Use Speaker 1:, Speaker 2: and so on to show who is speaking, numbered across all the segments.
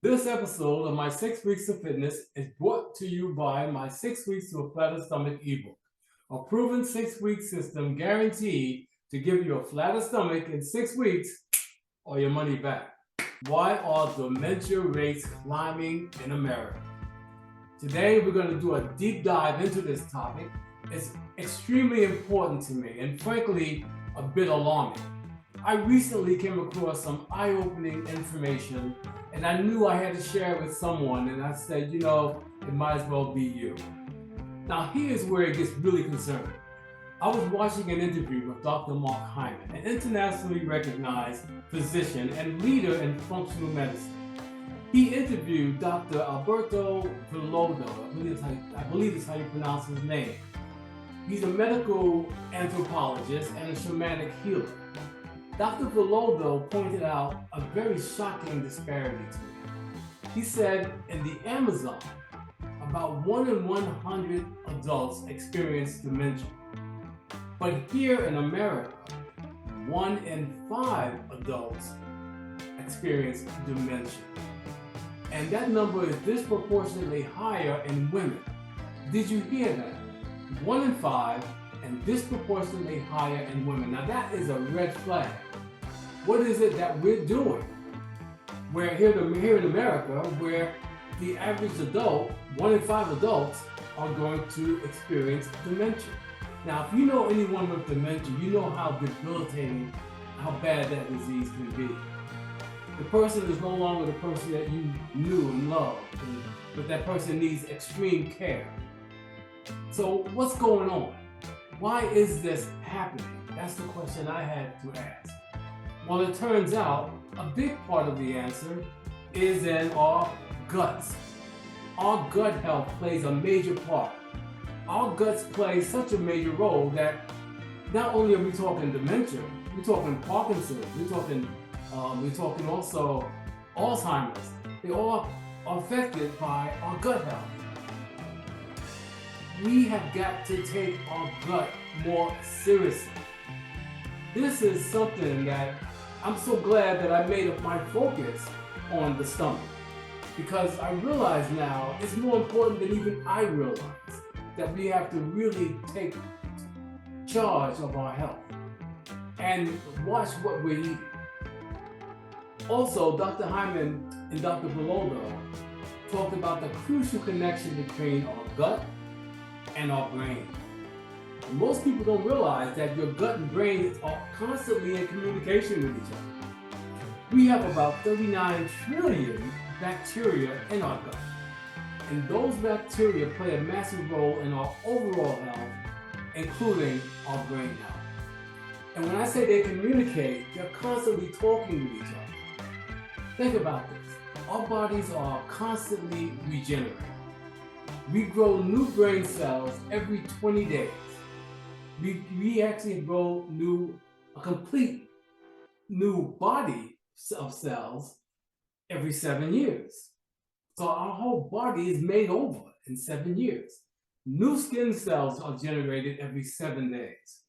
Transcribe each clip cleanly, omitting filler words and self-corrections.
Speaker 1: This episode of my 6 Weeks of Fitness is brought to you by my 6 Weeks to a Flatter Stomach ebook, a proven 6-week system guaranteed to give you a flatter stomach in 6 weeks or your money back. Why are dementia rates climbing in America? Today, we're going to do a deep dive into this topic. It's extremely important to me and frankly, a bit alarming. I recently came across some eye-opening information and I knew I had to share it with someone, and I said, it might as well be you. Now, here's where it gets really concerning. I was watching an interview with Dr. Hyman, an internationally recognized physician and leader in functional medicine. He interviewed Dr. Alberto Villoldo, I believe is how you pronounce his name. He's a medical anthropologist and a shamanic healer. Dr. Villoldo pointed out a very shocking disparity to me. He said in the Amazon, about 1 in 100 adults experience dementia. But here in America, 1 in 5 adults experience dementia. And that number is disproportionately higher in women. Did you hear that? 1 in 5 and disproportionately higher in women. Now that is a red flag. What is it that we're doing? We're here in America, where the average adult, 1 in 5 adults, are going to experience dementia. Now, if you know anyone with dementia, you know how debilitating, how bad that disease can be. The person is no longer the person that you knew and loved, but that person needs extreme care. So what's going on? Why is this happening? That's the question I had to ask. Well, it turns out a big part of the answer is in our guts. Our gut health plays a major part. Our guts play such a major role that not only are we talking dementia, we're talking Parkinson, we're talking also Alzheimer's. They all are affected by our gut health. We have got to take our gut more seriously. This is something that I'm so glad that I made up my focus on the stomach, because I realize now it's more important than even I realized that we have to really take charge of our health and watch what we're eating. Also, Dr. Hyman and Dr. Villoldo talked about the crucial connection between our gut and our brain. Most people don't realize that your gut and brain are constantly in communication with each other. We have about 39 trillion bacteria in our gut, and those bacteria play a massive role in our overall health, including our brain health. And when I say they communicate, they're constantly talking with each other. Think about this. Our bodies are constantly regenerating. We grow new brain cells every 20 days. We actually grow a complete new body of cells every 7 years. So our whole body is made over in 7 years. New skin cells are generated every 7 days.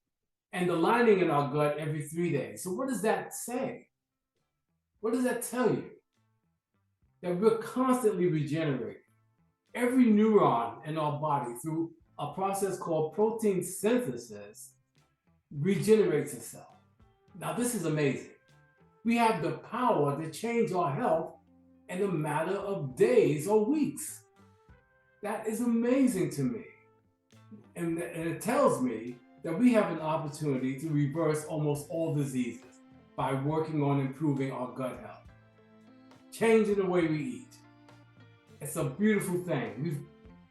Speaker 1: And the lining in our gut every 3 days. So what does that say? What does that tell you? That we're constantly regenerating. Every neuron in our body, through a process called protein synthesis, regenerates itself. Now, this is amazing. We have the power to change our health in a matter of days or weeks. That is amazing to me. And it tells me that we have an opportunity to reverse almost all diseases by working on improving our gut health, changing the way we eat. It's a beautiful thing.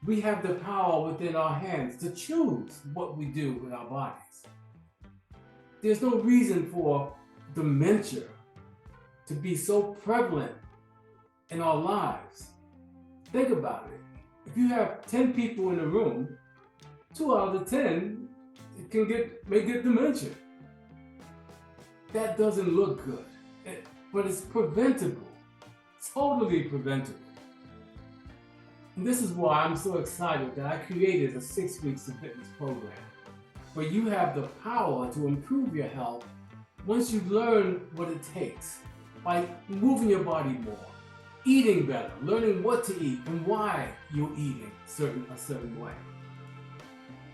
Speaker 1: We have the power within our hands to choose what we do with our bodies. There's no reason for dementia to be so prevalent in our lives. Think about it. If you have 10 people in a room, 2 out of 10 may get dementia. That doesn't look good, but it's preventable, totally preventable. And this is why I'm so excited that I created a 6 Weeks of Fitness program, where you have the power to improve your health once you learn what it takes by moving your body more, Eating better, learning what to eat and why you're eating a certain way.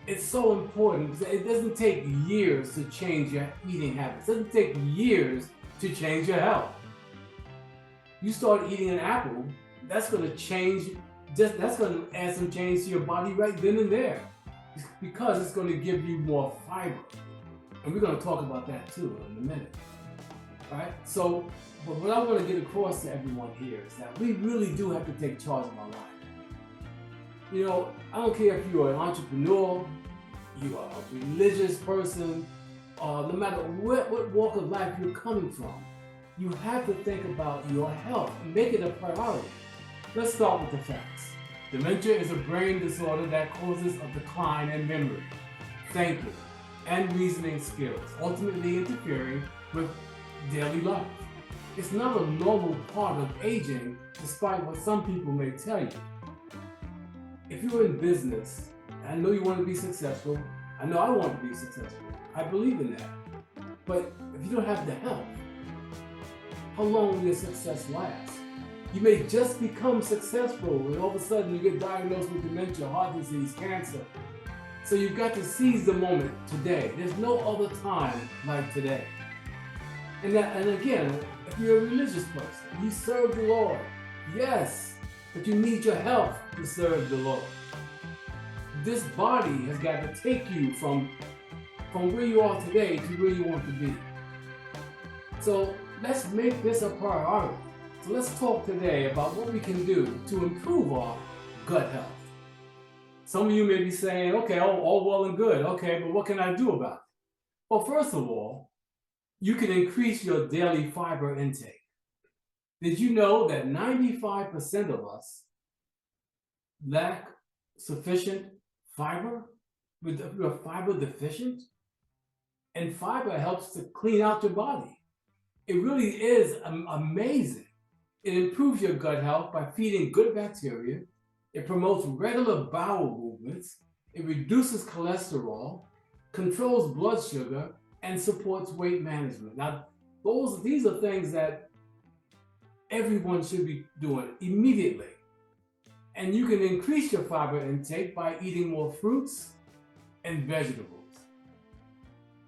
Speaker 1: It's so important. It doesn't take years to change your eating habits. It doesn't take years to change your health. You start eating an apple, that's going to change, that's going to add some change to your body right then and there, because it's going to give you more fiber. And we're going to talk about that too in a minute. All right? So, but what I want to get across to everyone here is that we really do have to take charge of our life. You know, I don't care if you're an entrepreneur, you are a religious person, no matter what walk of life you're coming from, you have to think about your health and make it a priority. Let's start with the facts. Dementia is a brain disorder that causes a decline in memory, thinking, and reasoning skills, ultimately interfering with daily life. It's not a normal part of aging, despite what some people may tell you. If you're in business, I know you want to be successful. I know I want to be successful. I believe in that. But if you don't have the health, how long will your success last? You may just become successful and all of a sudden you get diagnosed with dementia, heart disease, cancer. So you've got to seize the moment today. There's no other time like today. And again, if you're a religious person, you serve the Lord. Yes, but you need your health to serve the Lord. This body has got to take you from where you are today to where you want to be. So let's make this a priority. So let's talk today about what we can do to improve our gut health. Some of you may be saying, okay, all well and good. Okay, but what can I do about it? Well, first of all, you can increase your daily fiber intake. Did you know that 95% of us lack sufficient fiber? We're fiber deficient? And fiber helps to clean out your body. It really is amazing. It improves your gut health by feeding good bacteria. It promotes regular bowel movements. It reduces cholesterol, controls blood sugar, and supports weight management. Now, these are things that everyone should be doing immediately. And you can increase your fiber intake by eating more fruits and vegetables.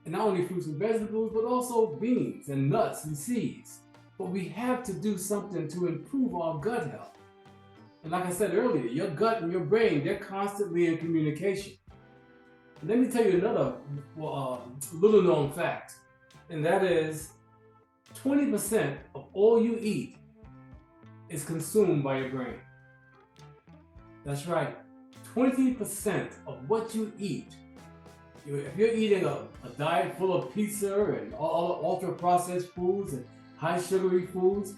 Speaker 1: And not only fruits and vegetables, but also beans and nuts and seeds. But we have to do something to improve our gut health. And like I said earlier, your gut and your brain, they're constantly in communication. And let me tell you another little known fact, and that is 20% of all you eat is consumed by your brain. That's right, 20% of what you eat. If you're eating a diet full of pizza and all ultra-processed foods and high sugary foods,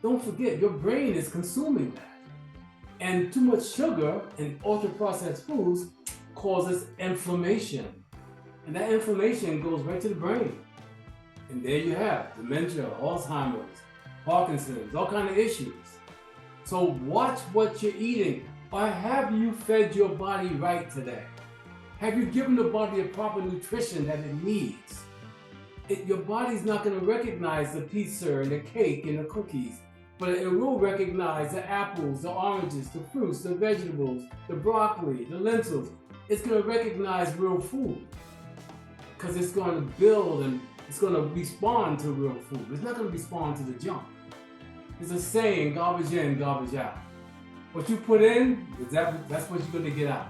Speaker 1: don't forget your brain is consuming that. And too much sugar and ultra-processed foods causes inflammation. And that inflammation goes right to the brain. And there you have dementia, Alzheimer's, Parkinson's, all kinds of issues. So watch what you're eating. Or have you fed your body right today? Have you given the body a proper nutrition that it needs? Your body's not going to recognize the pizza and the cake and the cookies, but it will recognize the apples, the oranges, the fruits, the vegetables, the broccoli, the lentils. It's going to recognize real food because it's going to build and it's going to respond to real food. It's not going to respond to the junk. It's a saying, garbage in, garbage out. What you put in, that's what you're going to get out.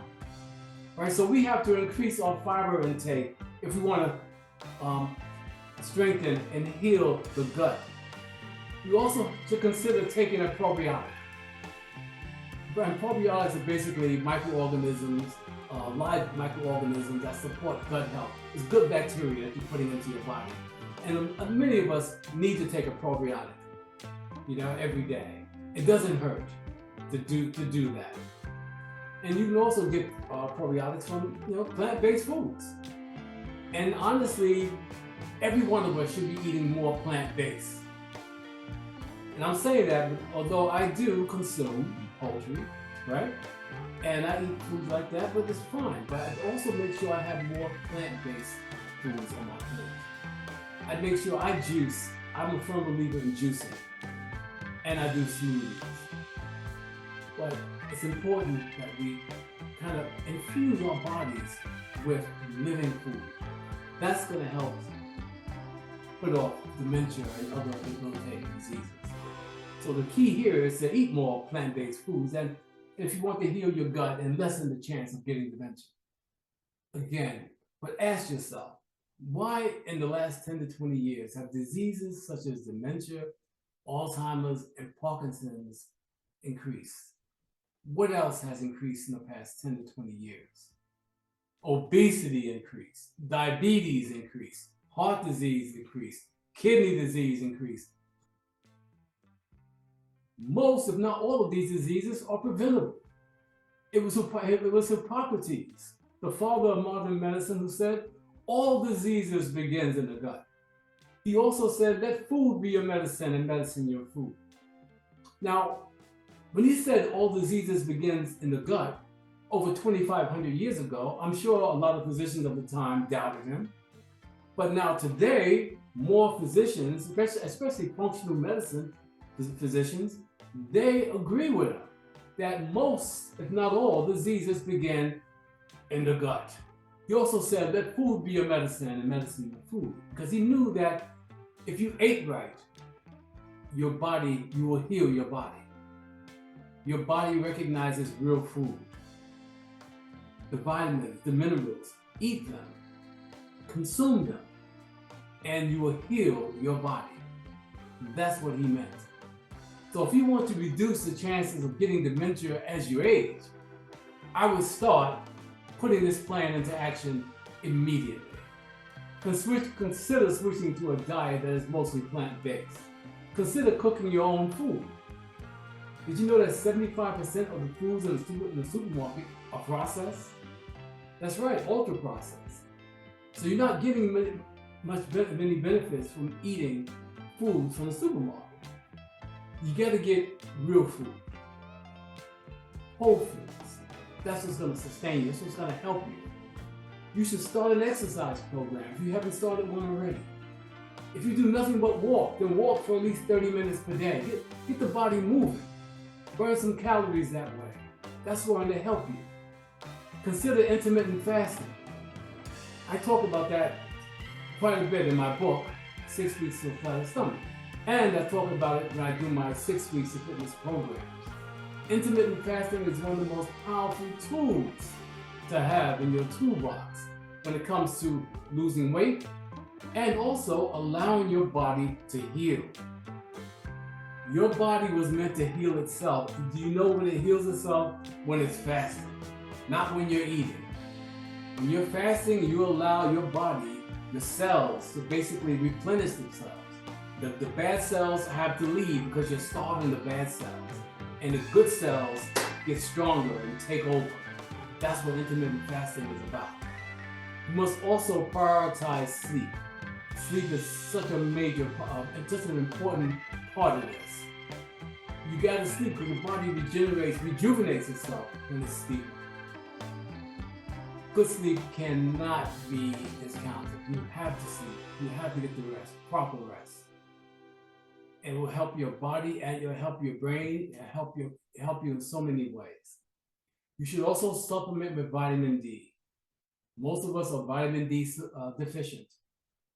Speaker 1: Right, so we have to increase our fiber intake if we want to strengthen and heal the gut. You also should consider taking a probiotic. And probiotics are basically microorganisms, live microorganisms that support gut health. It's good bacteria that you're putting into your body. And many of us need to take a probiotic, every day. It doesn't hurt to do that. And you can also get probiotics from plant-based foods. And honestly, every one of us should be eating more plant-based. And I'm saying that although I do consume poultry, right? And I eat foods like that, but it's fine. But I also make sure I have more plant-based foods on my plate. I make sure I juice. I'm a firm believer in juicing. and I do smoothies. But it's important that we kind of infuse our bodies with living food. That's going to help put off dementia and other debilitating diseases. So the key here is to eat more plant-based foods, and if you want to heal your gut and lessen the chance of getting dementia. Again, but ask yourself, why in the last 10 to 20 years have diseases such as dementia, Alzheimer's, and Parkinson's increased? What else has increased in the past 10 to 20 years? Obesity increased, diabetes increased, heart disease increased, kidney disease increased. Most, if not all, of these diseases are preventable. It was Hippocrates, the father of modern medicine, who said, all diseases begins in the gut. He also said, let food be your medicine and medicine your food. Now, when he said all diseases begins in the gut, over 2,500 years ago, I'm sure a lot of physicians of the time doubted him. But now today, more physicians, especially functional medicine physicians, they agree with him that most, if not all, diseases begin in the gut. He also said, let food be your medicine and medicine your food, because he knew that if you ate right, your body, you will heal your body. Your body recognizes real food. The vitamins, the minerals, eat them, consume them, and you will heal your body. That's what he meant. So if you want to reduce the chances of getting dementia as you age, I would start putting this plan into action immediately. Consider switching to a diet that is mostly plant-based. Consider cooking your own food. Did you know that 75% of the foods in the supermarket are processed? That's right, ultra-processed. So you're not getting many benefits from eating foods from the supermarket. You gotta get real food, whole foods. That's what's gonna sustain you, that's what's gonna help you. You should start an exercise program if you haven't started one already. If you do nothing but walk, then walk for at least 30 minutes per day. Get the body moving. Burn some calories that way. That's going to help you. Consider intermittent fasting. I talk about that quite a bit in my book, 6 Weeks to a Flatter Stomach. And I talk about it when I do my 6 Weeks of Fitness programs. Intermittent fasting is one of the most powerful tools to have in your toolbox when it comes to losing weight and also allowing your body to heal. Your body was meant to heal itself. Do you know when it heals itself? When it's fasting, not when you're eating. When you're fasting, you allow your body, your cells, to basically replenish themselves. The bad cells have to leave because you're starving the bad cells. And the good cells get stronger and take over. That's what intermittent fasting is about. You must also prioritize sleep. Sleep is such a major, just an important part of this. You gotta sleep because the body rejuvenates itself when it's sleeping. Good sleep cannot be discounted. You have to sleep. You have to get the rest, proper rest. It will help your body and it'll help your brain and help you in so many ways. You should also supplement with vitamin D. Most of us are vitamin D deficient.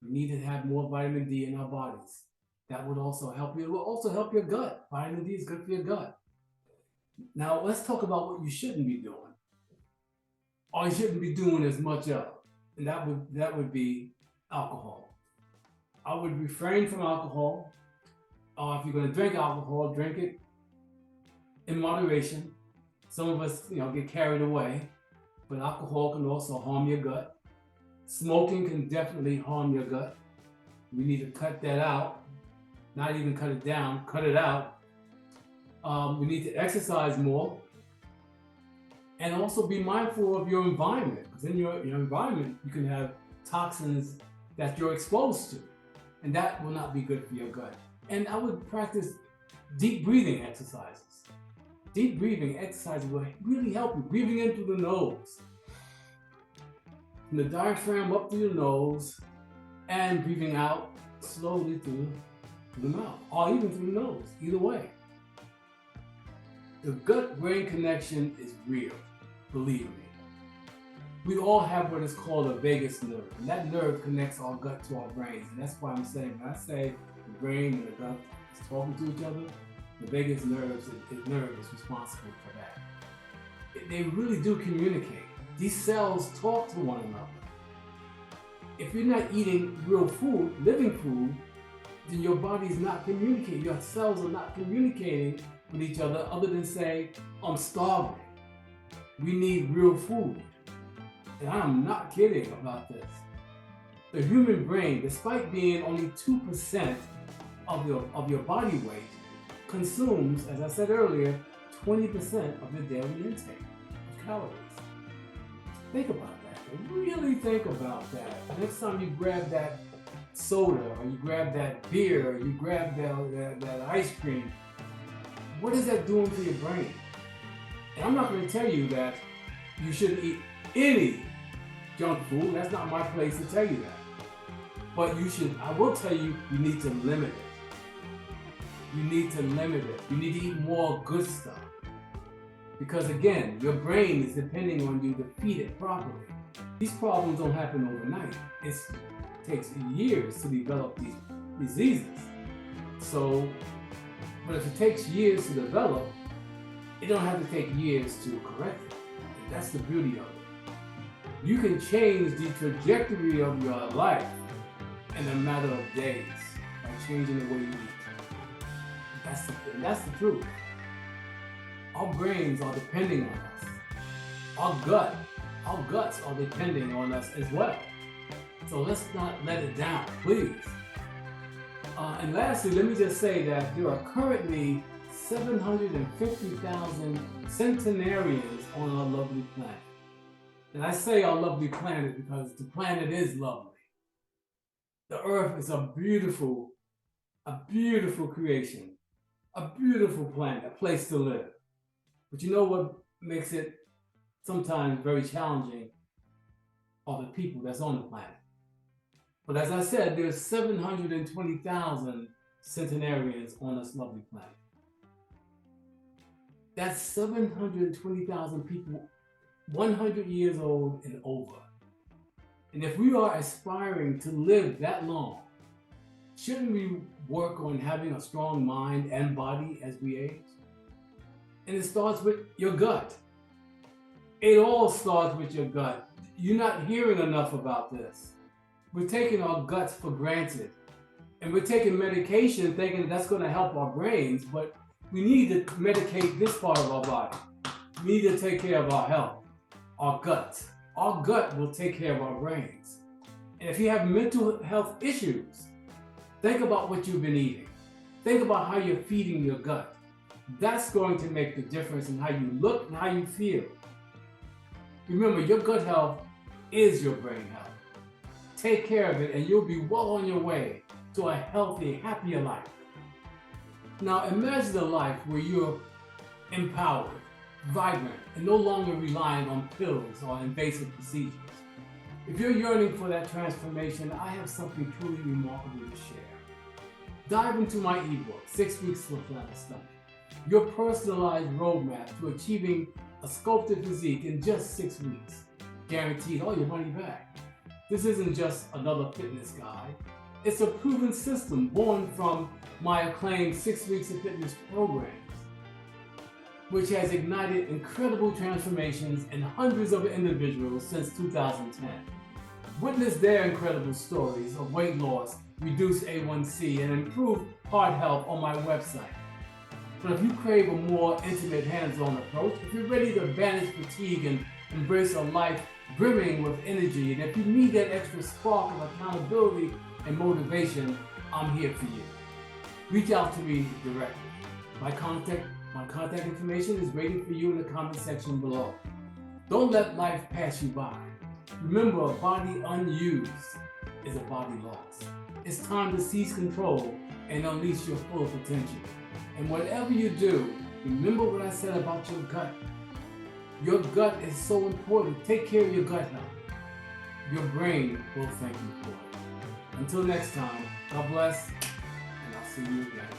Speaker 1: We need to have more vitamin D in our bodies. That would also help you. It will also help your gut. Vitamin D is good for your gut. Now let's talk about what you shouldn't be doing, or you shouldn't be doing as much of, and that would be alcohol. I would refrain from alcohol. If you're going to drink alcohol, drink it in moderation. Some of us, get carried away, but alcohol can also harm your gut. Smoking can definitely harm your gut. We need to cut that out. Not even cut it down, cut it out. We need to exercise more. And also be mindful of your environment, because in your environment, you can have toxins that you're exposed to, and that will not be good for your gut. And I would practice deep breathing exercises. Deep breathing exercises will really help you. Breathing in through the nose, from the diaphragm up through your nose, and breathing out slowly through the mouth, or even through the nose, either way. The gut-brain connection is real, believe me. We all have what is called a vagus nerve, and that nerve connects our gut to our brains. And that's why I'm saying, when I say the brain and the gut is talking to each other, the vagus nerve is responsible for that. They really do communicate. These cells talk to one another. If you're not eating real food, living food, then your body's not communicating. Your cells are not communicating with each other than say, I'm starving. We need real food. And I'm not kidding about this. The human brain, despite being only 2% of your body weight, consumes, as I said earlier, 20% of your daily intake of calories. Think about that. Really think about that. Next time you grab that soda, or you grab that beer, or you grab that ice cream, what is that doing to your brain? And I'm not going to tell you that you shouldn't eat any junk food. That's not my place to tell you that. But I will tell you, you need to limit it. You need to limit it. You need to eat more good stuff. Because again, your brain is depending on you to feed it properly. These problems don't happen overnight. It takes years to develop these diseases. But if it takes years to develop, it don't have to take years to correct it. And that's the beauty of it. You can change the trajectory of your life in a matter of days by changing the way you eat. That's the truth. Our brains are depending on us. Our guts are depending on us as well. So let's not let it down, please. And lastly, let me just say that there are currently 750,000 centenarians on our lovely planet. And I say our lovely planet because the planet is lovely. The earth is a beautiful creation, a beautiful planet, a place to live. But you know what makes it sometimes very challenging are the people that's on the planet. But as I said, there's 720,000 centenarians on this lovely planet. That's 720,000 people 100 years old and over. And if we are aspiring to live that long, shouldn't we work on having a strong mind and body as we age? And it starts with your gut. It all starts with your gut. You're not hearing enough about this. We're taking our guts for granted. And we're taking medication thinking that's going to help our brains, but we need to medicate this part of our body. We need to take care of our health, our gut. Our gut will take care of our brains. And if you have mental health issues, think about what you've been eating. Think about how you're feeding your gut. That's going to make the difference in how you look and how you feel. Remember, your gut health is your brain health. Take care of it and you'll be well on your way to a healthy, happier life. Now imagine a life where you're empowered, vibrant, and no longer relying on pills or invasive procedures. If you're yearning for that transformation, I have something truly remarkable to share. Dive into my ebook, 6 Weeks to a Flatter Stomach, your personalized roadmap to achieving a sculpted physique in just 6 weeks. Guaranteed all your money back. This isn't just another fitness guide. It's a proven system born from my acclaimed 6 Weeks of Fitness programs, which has ignited incredible transformations in hundreds of individuals since 2010. Witness their incredible stories of weight loss, reduced A1C, and improved heart health on my website. But if you crave a more intimate, hands-on approach, if you're ready to banish fatigue and embrace a life brimming with energy, and if you need that extra spark of accountability and motivation, I'm here for you. Reach out to me directly. My contact information is waiting for you in the comment section below. Don't let life pass you by. Remember, a body unused is a body lost. It's time to seize control and unleash your full potential. And whatever you do, remember what I said about your gut. Your gut is so important. Take care of your gut health. Your brain will thank you for it. Until next time, God bless, and I'll see you again.